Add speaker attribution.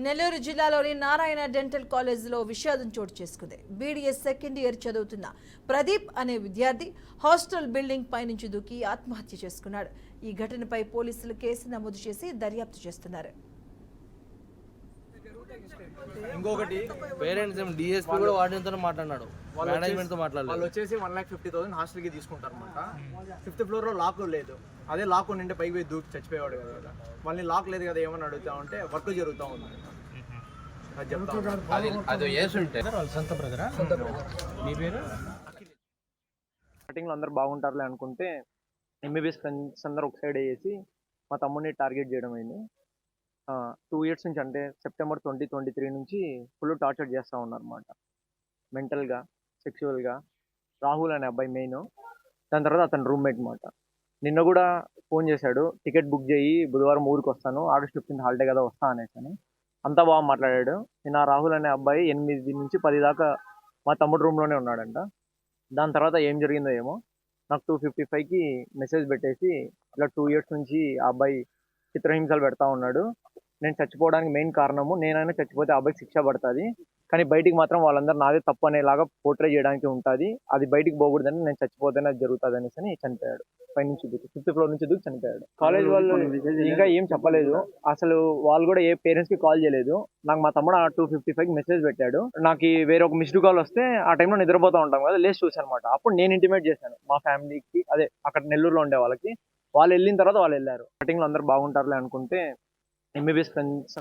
Speaker 1: నెల్లూరు జిల్లాలోని నారాయణ డెంటల్ కాలేజీలో విషాదం చోటు చేసుకుంది. బీడీఎస్ సెకండ్ ఇయర్ చదువుతున్న ప్రదీప్ అనే విద్యార్థి హాస్టల్ బిల్డింగ్ పైనుంచి దూకి ఆత్మహత్య చేసుకున్నాడు. ఈ ఘటనపై పోలీసులు కేసు నమోదు చేసి దర్యాప్తు చేస్తున్నారు.
Speaker 2: ఇంకొకటి పేరెంట్స్ డిఎస్పీ కూడా వార్డెన్తో మాట్లాడినాడు, మేనేజ్మెంట్ తో మాట్లాడలేదు.
Speaker 3: వాళ్ళు వచ్చేసి 1,50,000 హాస్టల్ కి తీసుకుంటారు అనమాట. 5th ఫ్లోర్ లో లాక్ లేదు, అదే లాక్ ఉంటే పైకి పోయి దూకి చచ్చిపోయేవాడు కదా. వాళ్ళని లాక్ లేదు కదా ఏమని అడుగుతా ఉంటే వర్క్ జరుగుతూ ఉంది అది చెప్తా. స్టార్టింగ్ లో అందరు బాగుంటారులే అనుకుంటే ఎంబీబీఎస్ ఫ్రెండ్స్ అందరు ఒక సైడ్ వేసి మా తమ్ముడిని టార్గెట్ చేయడం అయింది. 2 years నుంచి అంటే సెప్టెంబర్ 2023 నుంచి ఫుల్ టార్చర్ చేస్తూ ఉన్నారు అనమాట. మెంటల్గా, సెక్షువల్గా. రాహుల్ అనే అబ్బాయి మెయిన్, దాని తర్వాత అతని రూమ్మేట్ అనమాట. నిన్న కూడా ఫోన్ చేశాడు, టికెట్ బుక్ చేయి, బుధవారం ఊరికి వస్తాను, ఆగస్ట్ 15 హాలిడే కదా వస్తా అనేసి అని. అంతా బాగా మాట్లాడాడు. నిన్న రాహుల్ అనే అబ్బాయి 8 నుంచి 10 దాకా మా తమ్ముడు రూమ్లోనే ఉన్నాడంట. దాని తర్వాత ఏం జరిగిందో ఏమో, నాకు 2:55కి మెసేజ్ పెట్టేసి ఇట్లా 2 years నుంచి ఆ అబ్బాయి చిత్రహింసలు పెడతా ఉన్నాడు, నేను చచ్చిపోవడానికి మెయిన్ కారణము, నేనైనా చచ్చిపోతే ఆ అబ్బాయికి శిక్ష పడుతుంది, కానీ బయటికి మాత్రం వాళ్ళందరూ నాదే తప్పు అనేలాగా పోర్ట్రే చేయడానికి ఉంటుంది, అది బయటికి పోకూడదని, నేను చచ్చిపోతేనే అది జరుగుతుంది అనేసి అని చనిపోయాడు. పైనుంచి దూకి 5th ఫ్లోర్ నుంచి దూకి చనిపోయాడు. కాలేజ్ వాళ్ళు ఇంకా ఏం చెప్పలేదు, అసలు వాళ్ళు కూడా ఏ పేరెంట్స్కి కాల్ చేయలేదు. నాకు మా తమ్ముడు 2:55కి మెసేజ్ పెట్టాడు. నాకు వేరే ఒక మిస్డ్ కాల్ వస్తే ఆ టైంలో నిద్రపోతూ ఉంటాం కదా, లేచి చూసాను అనమాట. అప్పుడు నేను ఇంటిమేట్ చేశాను మా ఫ్యామిలీకి, అదే అక్కడ నెల్లూరులో ఉండే వాళ్ళకి. వాళ్ళు వెళ్ళిన తర్వాత వాళ్ళు వెళ్ళారు. స్టార్టింగ్లో అందరూ బాగుంటారులే అనుకుంటే ఎంబీబీఎస్ ఫ్రెండ్స్